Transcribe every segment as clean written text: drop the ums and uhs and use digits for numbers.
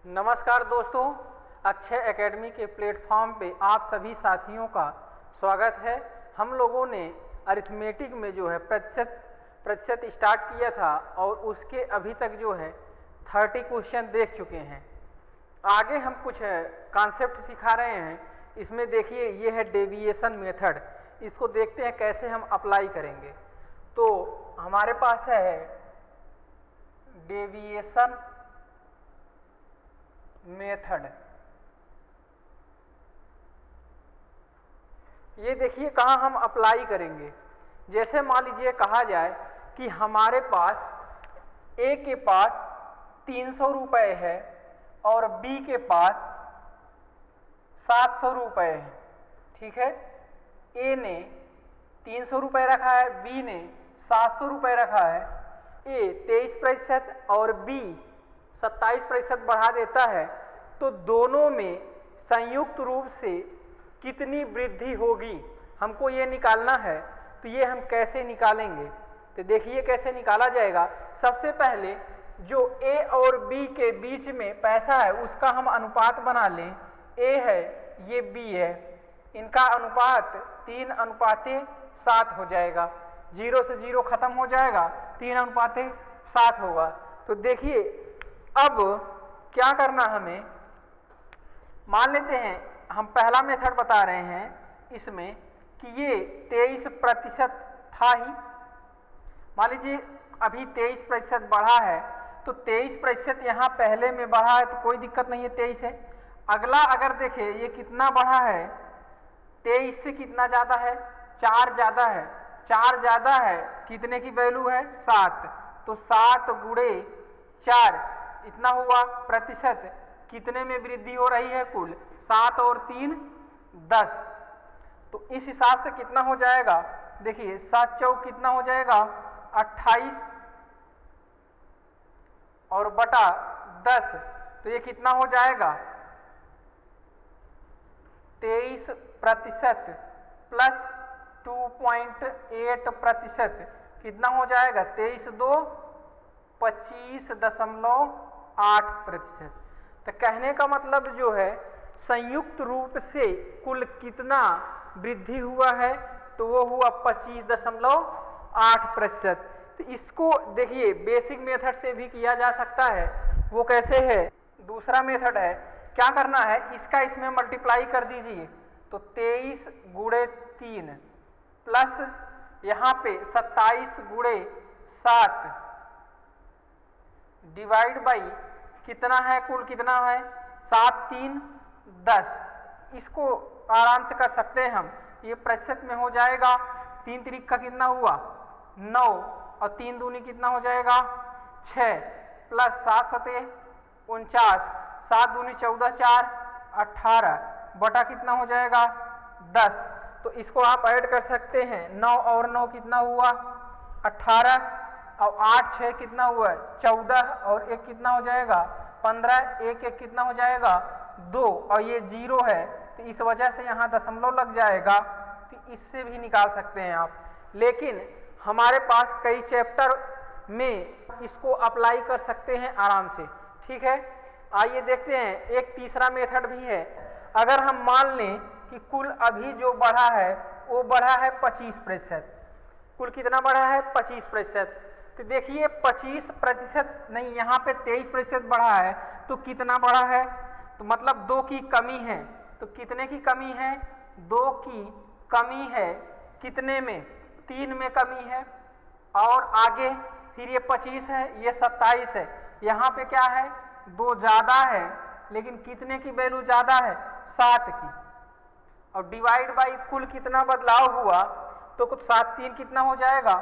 नमस्कार दोस्तों, अक्षय एकेडमी के प्लेटफॉर्म पे आप सभी साथियों का स्वागत है। हम लोगों ने अरिथमेटिक में जो है प्रतिशत स्टार्ट किया था और उसके अभी तक जो है 30 क्वेश्चन देख चुके हैं। आगे हम कुछ कॉन्सेप्ट सिखा रहे हैं। इसमें देखिए ये है डेविएशन मेथड, इसको देखते हैं कैसे हम अप्लाई करेंगे। तो हमारे पास है डेविएशन मेथड। ये देखिए कहाँ हम अप्लाई करेंगे। जैसे मान लीजिए कहा जाए कि हमारे पास ए के पास 300 रुपये है और बी के पास 700 रुपये है। ठीक है, ए ने 300 रुपये रखा है, बी ने 700 रुपये रखा है। ए 23% और बी 27% बढ़ा देता है, तो दोनों में संयुक्त रूप से कितनी वृद्धि होगी हमको ये निकालना है। तो ये हम कैसे निकालेंगे, तो देखिए कैसे निकाला जाएगा। सबसे पहले जो ए और बी के बीच में पैसा है उसका हम अनुपात बना लें। ए है, ये बी है, इनका अनुपात 3:7 हो जाएगा। 0 से 0 खत्म हो जाएगा, 3:7 होगा। तो देखिए अब क्या करना हमें, मान लेते हैं हम पहला मेथड बता रहे हैं इसमें कि ये 23% था ही। मान लीजिए अभी 23% बढ़ा है, तो 23% यहाँ पहले में बढ़ा है तो कोई दिक्कत नहीं है, 23 है। अगला अगर देखें ये कितना बढ़ा है, 23 से कितना ज़्यादा है, 4 ज़्यादा है। 4 ज़्यादा है, कितने की वैल्यू है, 7। तो 7 गुणे 4 इतना हुआ प्रतिशत। कितने में वृद्धि हो रही है, कुल 7 और 3 10। तो इस हिसाब से कितना हो जाएगा, देखिए 7 चौक कितना हो जाएगा, 28 और बटा 10। तो ये कितना हो जाएगा, 23% प्लस 2.8% कितना हो जाएगा, 23×2 25.8%। तो कहने का मतलब जो है संयुक्त रूप से कुल कितना वृद्धि हुआ है, तो वो हुआ 25.8%। तो इसको देखिए बेसिक मेथड से भी किया जा सकता है। वो कैसे है, दूसरा मेथड है, क्या करना है, इसका इसमें मल्टीप्लाई कर दीजिए। तो 23 गुणे 3 प्लस यहाँ पे 27 गुणे 7 डिवाइड बाई कितना है, कुल कितना है, 7 3 10। इसको आराम से कर सकते हैं हम, ये प्रतिशत में हो जाएगा। 3 त्रिक का कितना हुआ, 9 और 3 दूनी कितना हो जाएगा, 6 प्लस 7 सते 49, 7 दूनी 14 4 18 बटा कितना हो जाएगा, 10। तो इसको आप ऐड कर सकते हैं। 9 और 9 कितना हुआ, 18 और 8 6 कितना हुआ, 14 और 1 कितना हो जाएगा, 15। 1 1 कितना हो जाएगा, 2 और ये 0 है, तो इस वजह से यहाँ दशमलव लग जाएगा। तो इससे भी निकाल सकते हैं आप। लेकिन हमारे पास कई चैप्टर में इसको अप्लाई कर सकते हैं आराम से। ठीक है, आइए देखते हैं। एक तीसरा मेथड भी है। अगर हम मान लें कि कुल अभी जो बढ़ा है वो बढ़ा है 25%, कुल कितना बढ़ा है, 25%। तो देखिए 25% नहीं, यहाँ पे 23% बढ़ा है, तो कितना बढ़ा है, तो मतलब 2 की कमी है। तो कितने की कमी है, 2 की कमी है, कितने में, 3 में कमी है। और आगे फिर ये 25 है, ये 27 है, यहाँ पे क्या है, 2 ज़्यादा है, लेकिन कितने की वैल्यू ज़्यादा है, 7 की। और डिवाइड बाई कुल कितना बदलाव हुआ, तो कुछ 7 3 कितना हो जाएगा,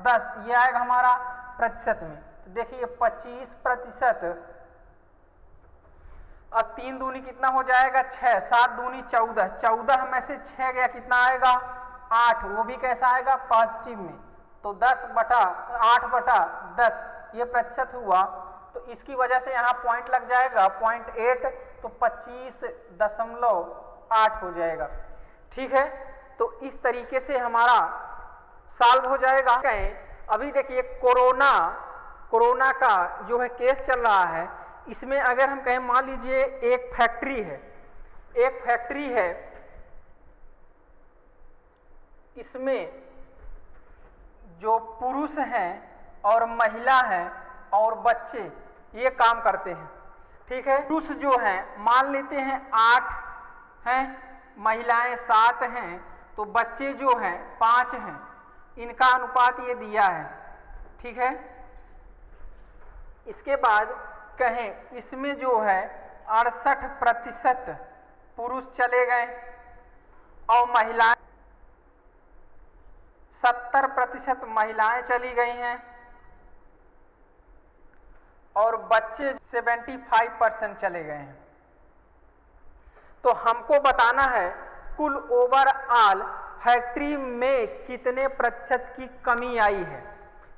10। ये आएगा हमारा प्रतिशत में। तो देखिए 25%। अब 3 दूनी कितना हो जाएगा, 6, 7 दूनी 14, 14 में से 6 गया कितना आएगा, 8। वो भी कैसा आएगा, पॉजिटिव में। तो 8/10 ये प्रतिशत हुआ। तो इसकी वजह से यहाँ पॉइंट लग जाएगा 0.8, तो 25.8 हो जाएगा। ठीक है, तो इस तरीके से हमारा सॉल्व हो जाएगा। अभी देखिए कोरोना का जो है केस चल रहा है, इसमें अगर हम कहें, मान लीजिए एक फैक्ट्री है, इसमें जो पुरुष हैं और महिला हैं और बच्चे ये काम करते हैं, ठीक है। पुरुष जो हैं मान लेते हैं 8 हैं, महिलाएं 7 हैं, तो बच्चे जो हैं 5 हैं, इनका अनुपात ये दिया है, ठीक है। इसके बाद कहें इसमें जो है 68% पुरुष चले गए और महिलाएं 70% महिलाएं चली गई हैं और बच्चे 75% चले गए हैं। तो हमको बताना है कुल ओवरऑल फैक्ट्री में कितने प्रतिशत की कमी आई है,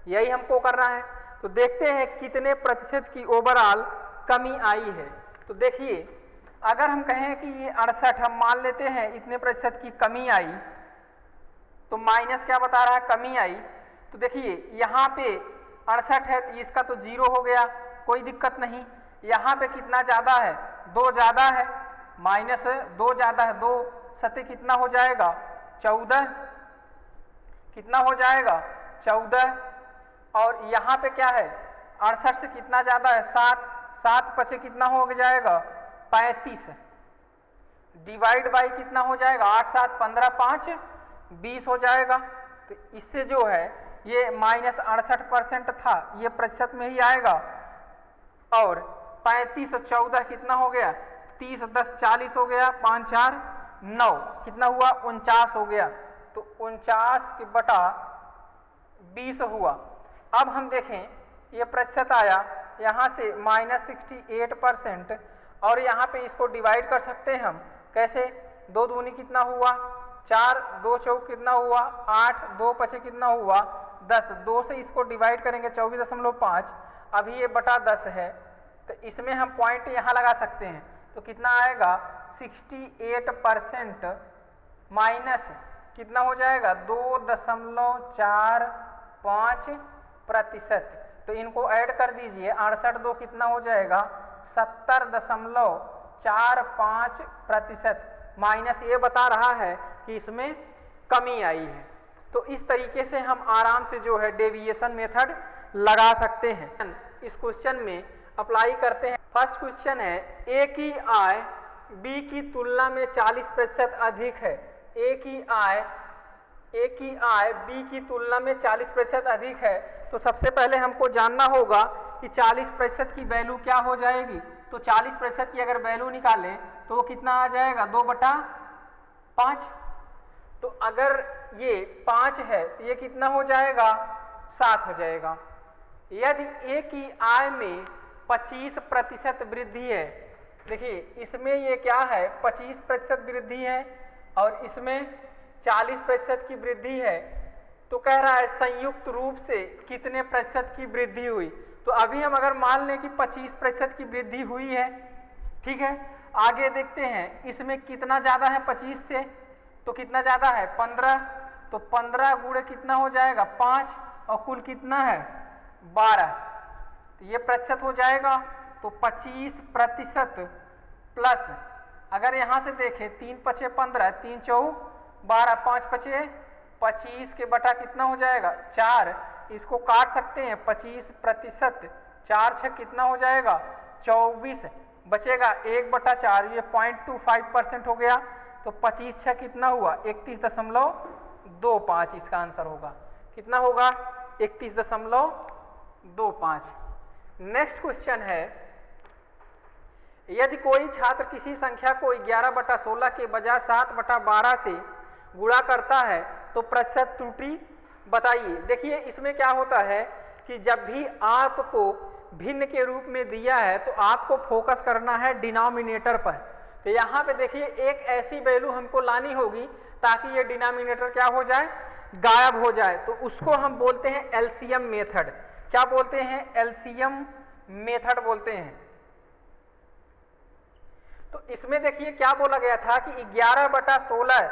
यही हमको करना है। तो देखते हैं कितने प्रतिशत की ओवरऑल कमी आई है। तो देखिए, अगर हम कहें कि ये 68, हम मान लेते हैं इतने प्रतिशत की कमी आई, तो माइनस क्या बता रहा है, कमी आई। तो देखिए यहाँ पे 68 है, इसका तो 0 हो गया, कोई दिक्कत नहीं। यहाँ पे कितना ज्यादा है, 2 ज्यादा है, माइनस 2 ज्यादा है, 2 सत्ते कितना हो जाएगा, 14, कितना हो जाएगा 14। और यहाँ पे क्या है, 68 से कितना ज्यादा है, 7, 7 पचे कितना हो जाएगा 35, डिवाइड बाई कितना हो जाएगा 8 7 15 5 20 हो जाएगा। तो इससे जो है ये माइनस 68% था, ये प्रतिशत में ही आएगा। और 35 और 14 कितना हो गया, 30 10 40 हो गया, 5 4 9 कितना हुआ 49 हो गया। तो 49 के बटा 20 हुआ। अब हम देखें ये प्रतिशत आया यहाँ से -68%, और यहाँ पे इसको डिवाइड कर सकते हैं हम कैसे, 2 दूनी कितना हुआ 4, 2 चौक कितना हुआ 8, 2 पचे कितना हुआ 10, 2 से इसको डिवाइड करेंगे 24.5, अभी ये बटा 10 है। तो इसमें हम पॉइंट यहाँ लगा सकते हैं, तो कितना आएगा 68% माइनस कितना हो जाएगा 2.45%। तो इनको ऐड कर दीजिए, 68 2 कितना हो जाएगा 70.45%, माइनस ये बता रहा है कि इसमें कमी आई है। तो इस तरीके से हम आराम से जो है डेविएशन मेथड लगा सकते हैं। इस क्वेश्चन में अप्लाई करते हैं। फर्स्ट क्वेश्चन है, ए की आय बी की तुलना में 40% अधिक है। ए की आय बी की तुलना में 40% अधिक है। तो सबसे पहले हमको जानना होगा कि 40% की वैल्यू क्या हो जाएगी। तो 40% की अगर वैल्यू निकालें तो वो कितना आ जाएगा 2/5। तो अगर ये 5 है तो ये कितना हो जाएगा 7 हो जाएगा। यदि ए की आय में 25% वृद्धि है, देखिए इसमें ये क्या है 25% वृद्धि है और इसमें 40% की वृद्धि है। तो कह रहा है संयुक्त रूप से कितने प्रतिशत की वृद्धि हुई। तो अभी हम अगर मान लें कि 25% की वृद्धि हुई है, ठीक है। आगे देखते हैं इसमें कितना ज्यादा है 25 से, तो कितना ज्यादा है 15। तो 15 गुणे कितना हो जाएगा 5 और कुल कितना है 12। तो ये प्रतिशत हो जाएगा। तो 25% प्लस अगर यहां से देखें 3 पचे 15, 3 चौक 12, 5 पचे 25 के बटा कितना हो जाएगा 4। इसको काट सकते हैं 25%, 4 6 कितना हो जाएगा 24, बचेगा 1/4, ये 0.25% हो गया। तो 25 6 कितना हुआ 31.25, इसका आंसर होगा कितना होगा 31.25। नेक्स्ट क्वेश्चन है, यदि कोई छात्र किसी संख्या को 11/16 के बजाय 7/12 से गुणा करता है तो प्रतिशत त्रुटि बताइए। देखिए इसमें क्या होता है कि जब भी आपको भिन्न के रूप में दिया है तो आपको फोकस करना है डिनोमिनेटर पर। तो यहाँ पे देखिए एक ऐसी वैल्यू हमको लानी होगी ताकि ये डिनोमिनेटर क्या हो जाए, गायब हो जाए। तो उसको हम बोलते हैं एलसीएम मेथड। क्या बोलते हैं, एलसीएम मेथड बोलते हैं। तो इसमें देखिए क्या बोला गया था कि 11/16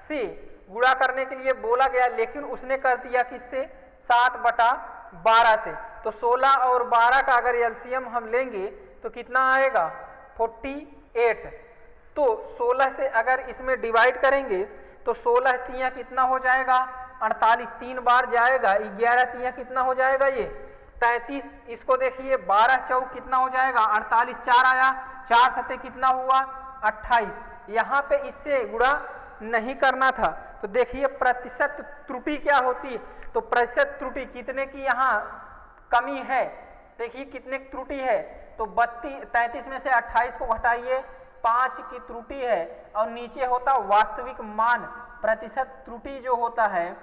से गुणा करने के लिए बोला गया, लेकिन उसने कर दिया किससे 7/12 से। तो 16 और 12 का अगर एलसीएम हम लेंगे तो कितना आएगा 48। तो 16 से अगर इसमें डिवाइड करेंगे तो 16 तियां कितना हो जाएगा 48, 3 बार जाएगा, 11 तियां कितना हो जाएगा ये 33। इसको देखिए 12 चौक कितना हो जाएगा 48, 4 आया, 4 सते कितना हुआ 28। यहाँ पे इससे गुणा नहीं करना था। तो देखिए प्रतिशत त्रुटि क्या होती है, तो प्रतिशत त्रुटि कितने की यहाँ कमी है, देखिए कितने की त्रुटि है, तो 33 में से 28 को घटाइए 5 की त्रुटि है, और नीचे होता वास्तविक मान। प्रतिशत त्रुटि जो होता है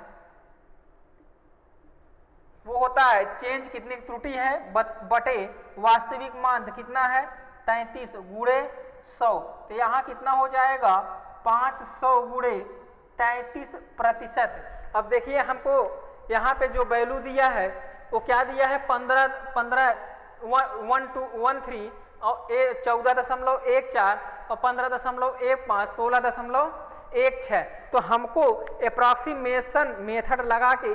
वो होता है चेंज कितनी त्रुटि है बटे वास्तविक मान कितना है 33 गुणे 100। तो यहाँ कितना हो जाएगा 500 गुणे 33%। अब देखिए हमको यहाँ पे जो वैल्यू दिया है वो क्या दिया है 12.13 और 14.14 और 15.15 16.16। तो हमको अप्रॉक्सीमेशन मेथड लगा के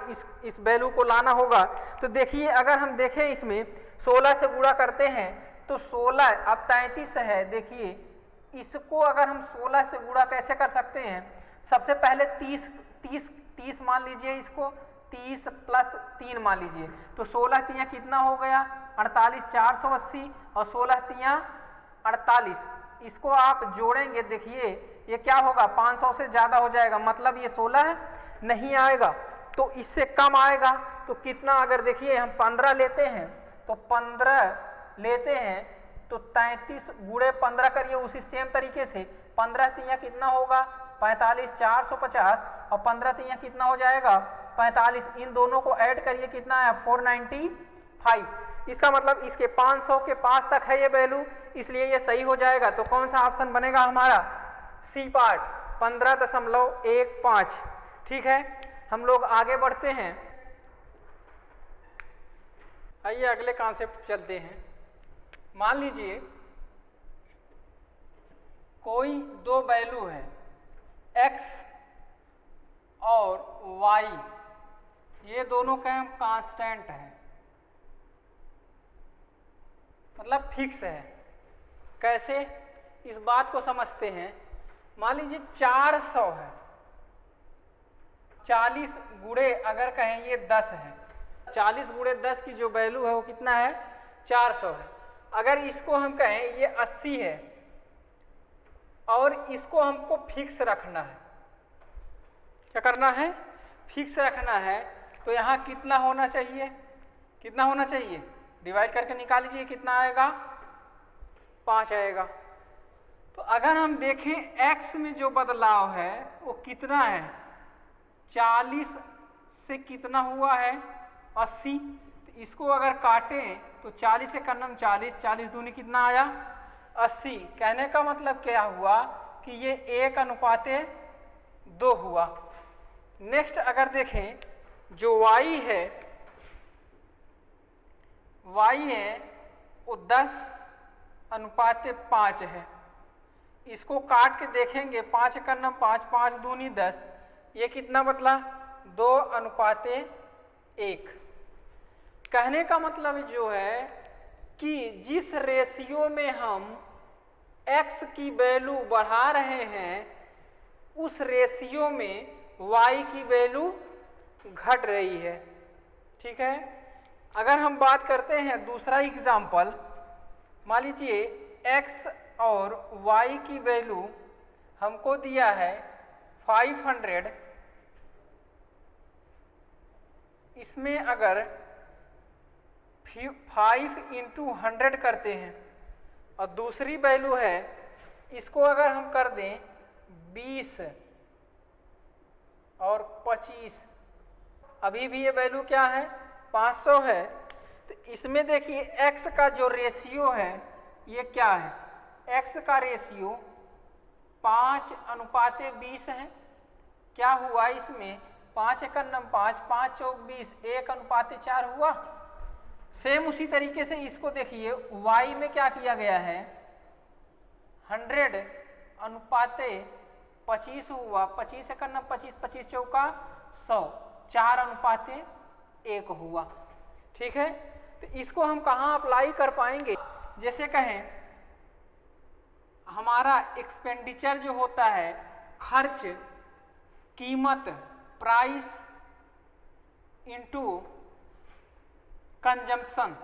इस वैल्यू को लाना होगा। तो देखिए अगर हम देखें इसमें 16 से गुणा करते हैं तो 16 अब 33 है। देखिए इसको अगर हम 16 से गुणा कैसे कर सकते हैं, सबसे पहले 30 मान लीजिए, इसको 30 प्लस 3 मान लीजिए, तो 16 तियां कितना हो गया 48, 480 और 16 तियां 48। इसको आप जोड़ेंगे, देखिए ये क्या होगा 500 से ज्यादा हो जाएगा, मतलब ये 16 नहीं आएगा, तो इससे कम आएगा। तो कितना, अगर देखिए हम 15 लेते हैं तो 15 लेते हैं तो 33 गुणे 15 करिए उसी सेम तरीके से, 15 तियां कितना होगा 45, 450 और 15 तियां कितना हो जाएगा 45। इन दोनों को ऐड करिए कितना है 495। इसका मतलब इसके 500 के पास तक है ये वैल्यू, इसलिए ये सही हो जाएगा। तो कौन सा ऑप्शन बनेगा हमारा, सी पार्ट 15.15। ठीक है, हम लोग आगे बढ़ते हैं। आइए अगले कॉन्सेप्ट चलते हैं। मान लीजिए कोई दो वैल्यू है x और y, ये दोनों का कांस्टेंट है, मतलब फिक्स है। कैसे, इस बात को समझते हैं। मान लीजिए 400 है, 40 गुणे अगर कहें ये 10 है, 40 गुणे 10 की जो वैल्यू है वो कितना है 400 है। अगर इसको हम कहें ये 80 है और इसको हमको फिक्स रखना है, क्या करना है फिक्स रखना है, तो यहाँ कितना होना चाहिए, कितना होना चाहिए, डिवाइड करके निकाल लीजिए कितना आएगा 5 आएगा। तो अगर हम देखें x में जो बदलाव है वो कितना है, 40 से कितना हुआ है 80। तो इसको अगर काटें तो 40 से करना 40, 40 दूनी कितना आया 80। कहने का मतलब क्या हुआ कि ये 1:2 हुआ। नेक्स्ट अगर देखें जो y है वो 10:5 है। इसको काट के देखेंगे 5 करना 5, 5 दूनी 10, ये कितना बदला 2:1। कहने का मतलब जो है कि जिस रेशियो में हम x की वैल्यू बढ़ा रहे हैं उस रेशियो में y की वैल्यू घट रही है। ठीक है, अगर हम बात करते हैं दूसरा एग्जाम्पल, मान लीजिए x और y की वैल्यू हमको दिया है 500, इसमें अगर 5 into 100 करते हैं और दूसरी वैल्यू है इसको अगर हम कर दें 20 और 25, अभी भी ये वैल्यू क्या है 500 है। तो इसमें देखिए x का जो रेशियो है ये क्या है, x का रेशियो 5:20 है। क्या हुआ इसमें 5 1 5, 5 चौक 20, 1:4 हुआ। सेम उसी तरीके से इसको देखिए y में क्या किया गया है 100:25 हुआ, 25 1 25, 25 चौका 100, 4:1 हुआ। ठीक है, तो इसको हम कहाँ अप्लाई कर पाएंगे, जैसे कहें हमारा एक्सपेंडिचर जो होता है, खर्च, कीमत, प्राइस इनटू कंजम्पशन,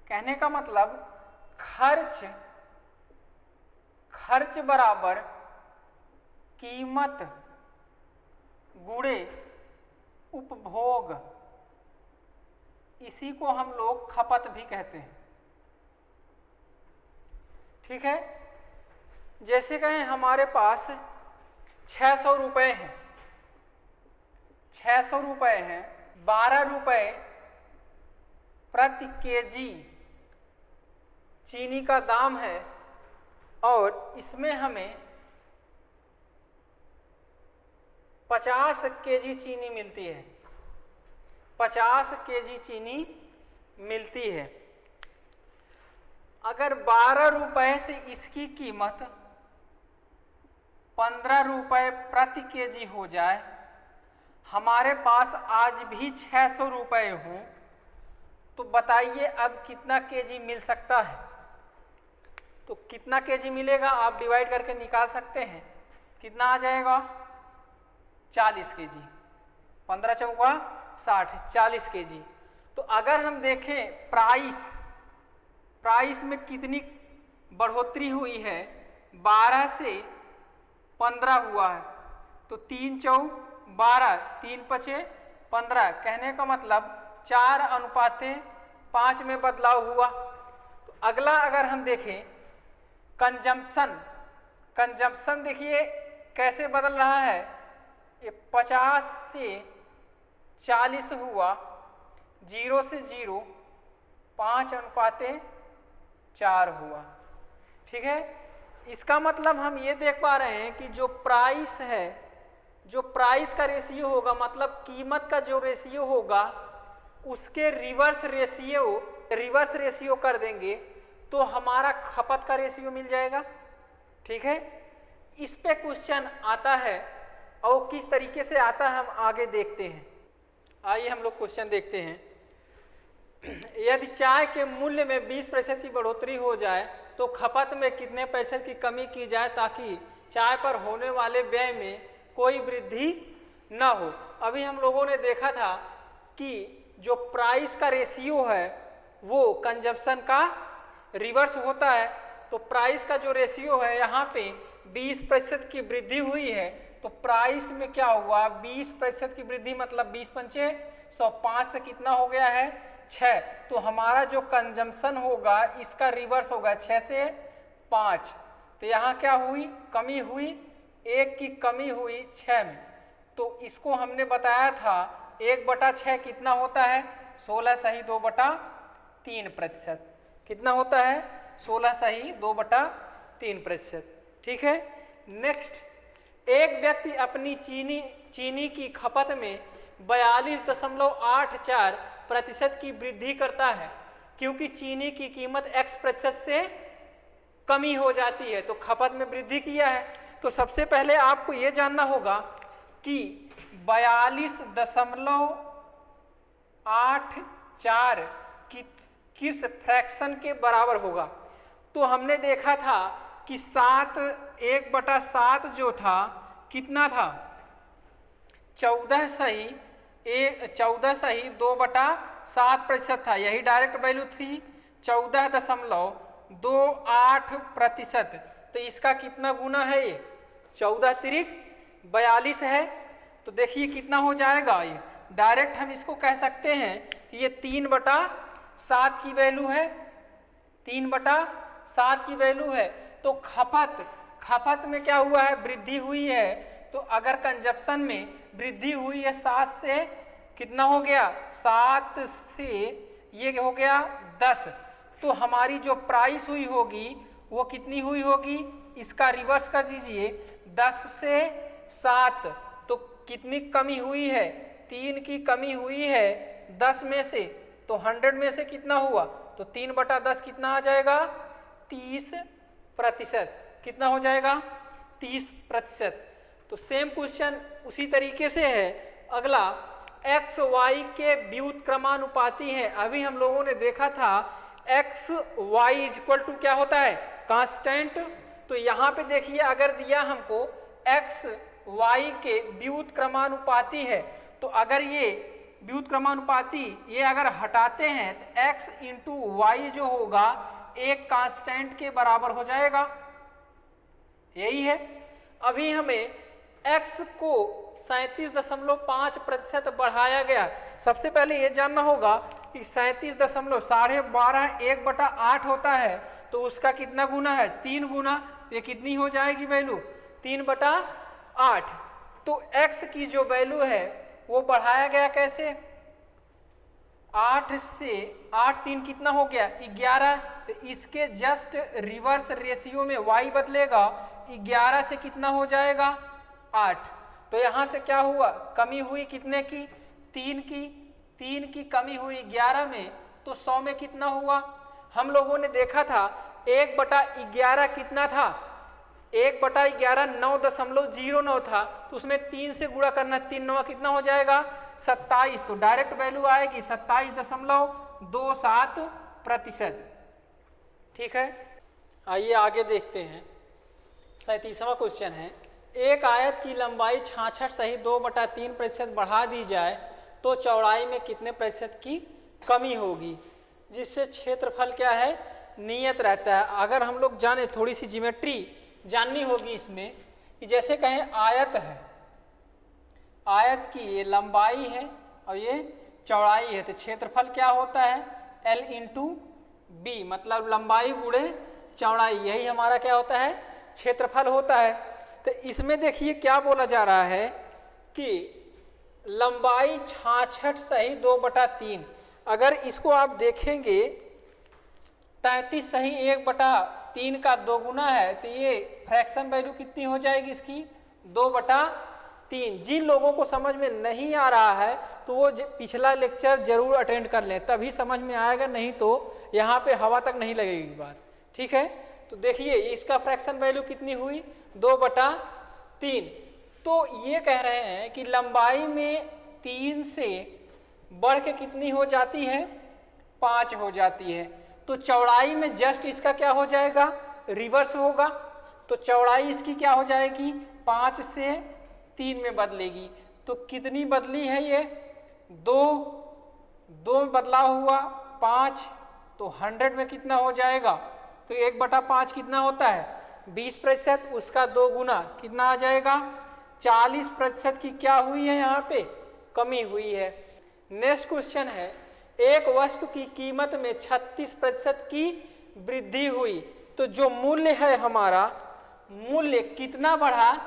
कहने का मतलब खर्च बराबर कीमत गुणे उपभोग, इसी को हम लोग खपत भी कहते हैं। ठीक है, जैसे कहें हमारे पास 600 रुपये हैं, 600 रुपये हैं, 12 रुपये प्रति केजी चीनी का दाम है और इसमें हमें 50 केजी चीनी मिलती है, 50 केजी चीनी मिलती है। अगर 12 रुपए से इसकी कीमत 15 रुपए प्रति केजी हो जाए, हमारे पास आज भी 600 रुपए हों, तो बताइए अब कितना केजी मिल सकता है? तो कितना केजी मिलेगा आप डिवाइड करके निकाल सकते हैं। कितना आ जाएगा? 40 केजी, 15 चौका 60, 40 केजी। तो अगर हम देखें प्राइस में कितनी बढ़ोतरी हुई है, 12 से 15 हुआ है, तो 3 चौक 12, 3 पचे 15, कहने का मतलब 4:5 में बदलाव हुआ। तो अगला अगर हम देखें कंजम्पशन देखिए कैसे बदल रहा है, ये 50 से 40 हुआ, 0 से 0, 5:4 हुआ। ठीक है, इसका मतलब हम ये देख पा रहे हैं कि जो प्राइस है, जो प्राइस का रेशियो होगा, मतलब कीमत का जो रेशियो होगा, उसके रिवर्स रेशियो कर देंगे तो हमारा खपत का रेशियो मिल जाएगा। ठीक है, इस पे क्वेश्चन आता है और किस तरीके से आता है हम आगे देखते हैं। आइए हम लोग क्वेश्चन देखते हैं। यदि चाय के मूल्य में 20% की बढ़ोतरी हो जाए तो खपत में कितने प्रतिशत की कमी की जाए ताकि चाय पर होने वाले व्यय में कोई वृद्धि न हो। अभी हम लोगों ने देखा था कि जो प्राइस का रेशियो है वो कंजप्शन का रिवर्स होता है। तो प्राइस का जो रेशियो है यहाँ पे 20% की वृद्धि हुई है, तो प्राइस में क्या हुआ, 20% की वृद्धि मतलब 20 पंचे 105 से कितना हो गया है 6। तो हमारा जो कंजम्पशन होगा इसका रिवर्स होगा 6 से 5। तो यहाँ क्या हुई, कमी हुई, 1 की कमी हुई 6 में। तो इसको हमने बताया था 1/6 कितना होता है, 16(2/3%। कितना होता है, 16(2/3%। ठीक है, नेक्स्ट, एक व्यक्ति अपनी चीनी की खपत में 42.84% की वृद्धि करता है क्योंकि चीनी की कीमत X% से कमी हो जाती है, तो खपत में वृद्धि किया है। तो सबसे पहले आपको यह जानना होगा कि 42.84 किस फ्रैक्शन के बराबर होगा। तो हमने देखा था कि 1/7 जो था कितना था, 14.2/7% था। यही डायरेक्ट वैल्यू थी, 14.28%। तो इसका कितना गुना है, ये 14 तिरिक 42 है। तो देखिए कितना हो जाएगा, ये डायरेक्ट हम इसको कह सकते हैं कि ये 3/7 की वैल्यू है, 3/7 की वैल्यू है। तो खपत में क्या हुआ है, वृद्धि हुई है। तो अगर कंजप्शन में वृद्धि हुई है 7 से, कितना हो गया, 7 से ये हो गया 10। तो हमारी जो प्राइस हुई होगी वो कितनी हुई होगी, इसका रिवर्स कर दीजिए, 10 से 7। तो कितनी कमी हुई है, 3 की कमी हुई है 10 में से। तो 100 में से कितना हुआ, तो 3/10 कितना आ जाएगा, 30%। कितना हो जाएगा, 30%। तो सेम क्वेश्चन उसी तरीके से है। अगला, एक्स वाई के व्युत्क्रमानुपाती है। अभी हम लोगों ने देखा था X Y is equal to क्या होता है, कांस्टेंट। तो यहाँ पे देखिए अगर दिया हमको एक्स वाई के व्युत्क्रमानुपाती है, तो अगर ये व्युत्क्रमानुपाती ये अगर हटाते हैं तो x इंटू वाई जो होगा एक कांस्टेंट के बराबर हो जाएगा, यही है। अभी हमें x को 37.5% बढ़ाया गया। सबसे पहले ये जानना होगा कि 37.12 1/8 होता है, तो उसका कितना गुना है, 3 गुना। ये कितनी हो जाएगी वैल्यू, 3/8। तो x की जो वैल्यू है वो बढ़ाया गया कैसे, 8 से 8 3 कितना हो गया 11। तो इसके जस्ट रिवर्स रेशियो में y बदलेगा, 11 से कितना हो जाएगा 8। तो यहां से क्या हुआ, कमी हुई कितने की, 3 की कमी हुई 11 में, तो 100 में कितना हुआ। हम लोगों ने देखा था 1/11 कितना था, 1/11 9.09 था, तो उसमें 3 से गुणा करना, 3 9 कितना हो जाएगा 27। तो डायरेक्ट वैल्यू आएगी 27.27%। ठीक है, आइए आगे देखते हैं। 37वां क्वेश्चन है, एक आयत की लंबाई 66 सही 2/3% बढ़ा दी जाए तो चौड़ाई में कितने प्रतिशत की कमी होगी, जिससे क्षेत्रफल क्या है नियत रहता है। अगर हम लोग जाने, थोड़ी सी ज्योमेट्री जाननी होगी इसमें, कि जैसे कहें आयत है, आयत की ये लंबाई है और ये चौड़ाई है, तो क्षेत्रफल क्या होता है L इंटू बी, मतलब लंबाई गुणे चौड़ाई, यही हमारा क्या होता है क्षेत्रफल होता है। तो इसमें देखिए क्या बोला जा रहा है कि लंबाई 66 सही 2/3, अगर इसको आप देखेंगे 33 सही 1/3 का 2 गुना है, तो ये फ्रैक्शन वैल्यू कितनी हो जाएगी इसकी 2/3। जिन लोगों को समझ में नहीं आ रहा है तो वो पिछला लेक्चर जरूर अटेंड कर लें, तभी समझ में आएगा, नहीं तो यहाँ पे हवा तक नहीं लगेगी बात। ठीक है, तो देखिए इसका फ्रैक्शन वैल्यू कितनी हुई 2/3। तो ये कह रहे हैं कि लंबाई में 3 से बढ़ के कितनी हो जाती है 5 हो जाती है, तो चौड़ाई में जस्ट इसका क्या हो जाएगा रिवर्स होगा। तो चौड़ाई इसकी क्या हो जाएगी 5 से 3 में बदलेगी। तो कितनी बदली है ये 2 बदलाव हुआ 5, तो 100 में कितना हो जाएगा, तो 1/5 कितना होता है 20%, उसका 2 गुना कितना आ जाएगा 40% की क्या हुई है यहाँ पे कमी हुई है। नेक्स्ट क्वेश्चन है, एक वस्तु की कीमत में 36% की वृद्धि हुई, तो जो मूल्य है हमारा, मूल्य कितना बढ़ा,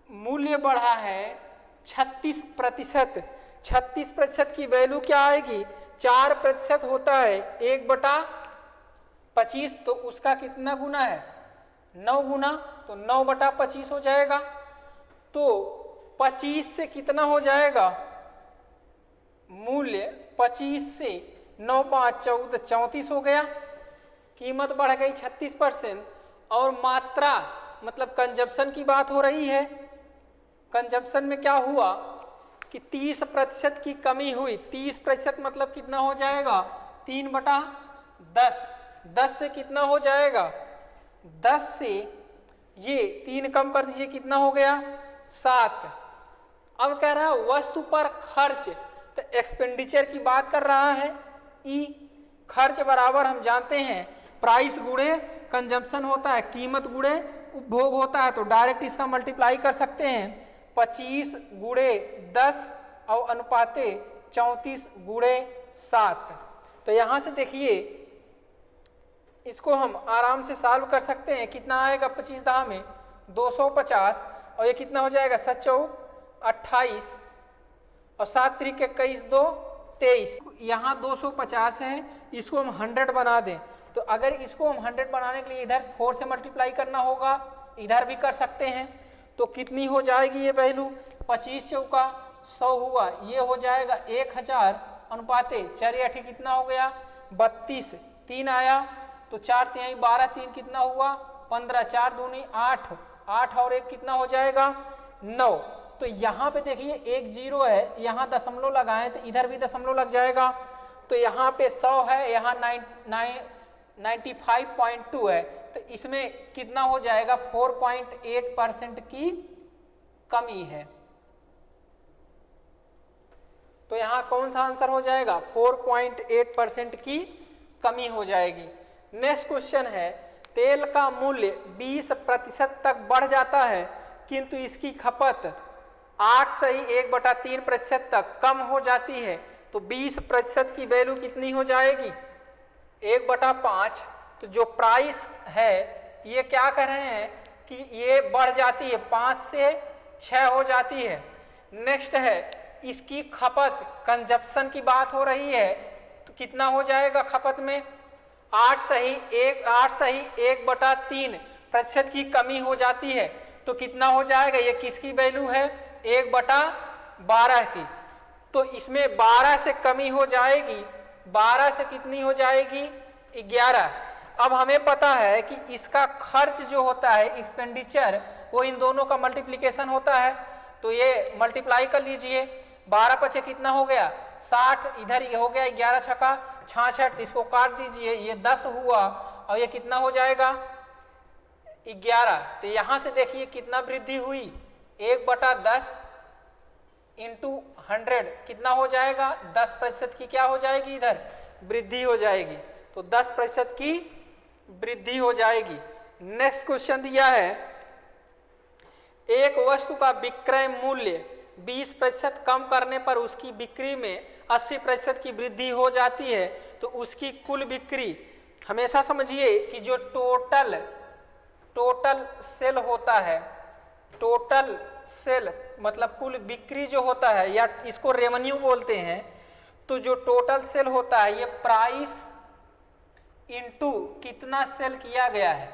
मूल्य बढ़ा है 36%। 36% की वैल्यू क्या आएगी 4% होता है 1/25, तो उसका कितना गुना है 9 गुना, तो 9/25 हो जाएगा। तो 25 से कितना हो जाएगा मूल्य, 25 से 9 5 14 34 हो गया, कीमत बढ़ गई 36%। और मात्रा मतलब कंजप्शन की बात हो रही है, कंजप्शन में क्या हुआ कि 30% की कमी हुई। 30% मतलब कितना हो जाएगा 3/10, 10 से कितना हो जाएगा 10 से ये 3 कम कर दीजिए कितना हो गया 7। अब कह रहा है वस्तु पर खर्च, तो एक्सपेंडिचर की बात कर रहा है। ई खर्च बराबर हम जानते हैं प्राइस गुणे कंजम्पशन होता है, कीमत गुणे उपभोग होता है, तो डायरेक्ट इसका मल्टीप्लाई कर सकते हैं 25 गुणे 10 और अनुपाते 34 गुणे 7। तो यहां से देखिए इसको हम आराम से सॉल्व कर सकते हैं। कितना आएगा 25 दहा में 250, और ये कितना हो जाएगा 7 चौक 28 और 7 त्रिक 21 2 23। यहाँ 250 है, इसको हम 100 बना दें, तो अगर इसको हम 100 बनाने के लिए इधर 4 से मल्टीप्लाई करना होगा, इधर भी कर सकते हैं। तो कितनी हो जाएगी ये वैल्यू 25 चौका 100 हुआ, ये हो जाएगा 1000 अनुपाते 4 8 कितना हो गया 32, 3 आया तो 4 3 12 3 कितना हुआ 15, 4 दूनी 8, 8 और 1 कितना हो जाएगा 9। तो यहाँ पे देखिए एक जीरो है, यहाँ दशमलव लगाएं तो इधर भी दशमलव लग जाएगा, तो यहाँ पे 100 है, यहाँ 95.2 है, तो इसमें कितना हो जाएगा 4.8% की कमी है। तो यहाँ कौन सा आंसर हो जाएगा 4.8% की कमी हो जाएगी। नेक्स्ट क्वेश्चन है, तेल का मूल्य 20% तक बढ़ जाता है किंतु इसकी खपत 8 से ही 1/3% तक कम हो जाती है, तो 20% की वैल्यू कितनी हो जाएगी 1/5। तो जो प्राइस है ये क्या कर रहे हैं कि ये बढ़ जाती है, 5 से 6 हो जाती है। नेक्स्ट है इसकी खपत, कंजप्शन की बात हो रही है, तो कितना हो जाएगा खपत में 8 से ही 1/3% की कमी हो जाती है, तो कितना हो जाएगा, ये किसकी वैल्यू है 1/12 की। तो इसमें 12 से कमी हो जाएगी, 12 से कितनी हो जाएगी 11। अब हमें पता है कि इसका खर्च जो होता है एक्सपेंडिचर, वो इन दोनों का मल्टीप्लिकेशन होता है, तो ये मल्टीप्लाई कर लीजिए, 12 पचे कितना हो गया 60, इधर ये हो गया 11 छक्का 66, इसको काट दीजिए, ये 10 हुआ और ये कितना हो जाएगा 11। तो यहां से देखिए कितना वृद्धि हुई 1/10 इंटू 100 कितना हो जाएगा 10% की क्या हो जाएगी इधर वृद्धि हो जाएगी, तो 10% की वृद्धि हो जाएगी। नेक्स्ट क्वेश्चन दिया है, एक वस्तु का विक्रय मूल्य 20% कम करने पर उसकी बिक्री में 80% की वृद्धि हो जाती है, तो उसकी कुल बिक्री, हमेशा समझिए कि जो टोटल सेल होता है, टोटल सेल मतलब कुल बिक्री जो होता है, या इसको रेवेन्यू बोलते हैं, तो जो टोटल सेल होता है ये प्राइस इनटू कितना सेल किया गया है,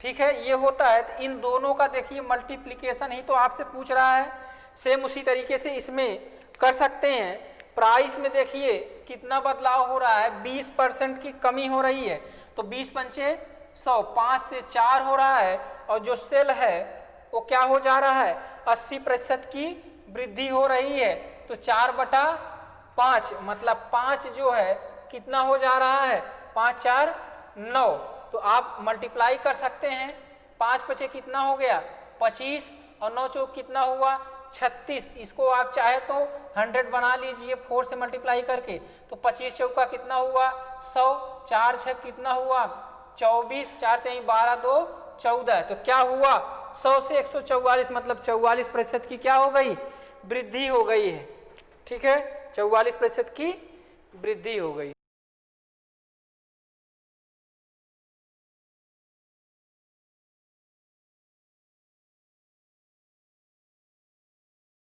ठीक है, ये होता है। तो इन दोनों का देखिए मल्टीप्लिकेशन ही तो आपसे पूछ रहा है, सेम उसी तरीके से इसमें कर सकते हैं। प्राइस में देखिए कितना बदलाव हो रहा है 20% की कमी हो रही है, तो 20 पंचे 100, 5 से 4 हो रहा है, और जो सेल है वो क्या हो जा रहा है 80% की वृद्धि हो रही है, तो 4/5 मतलब 5 जो है कितना हो जा रहा है 5 4 9, तो आप मल्टीप्लाई कर सकते हैं, 5 पचे कितना हो गया 25 और 9 चौक कितना हुआ 36, इसको आप चाहे तो 100 बना लीजिए 4 से मल्टीप्लाई करके, तो 25 चौका कितना हुआ 100, 4 6 कितना हुआ 24, 4 3 12 2 14, तो क्या हुआ 100 से 144 मतलब 44% की क्या हो गई वृद्धि हो गई है, ठीक है, 44% की वृद्धि हो गई।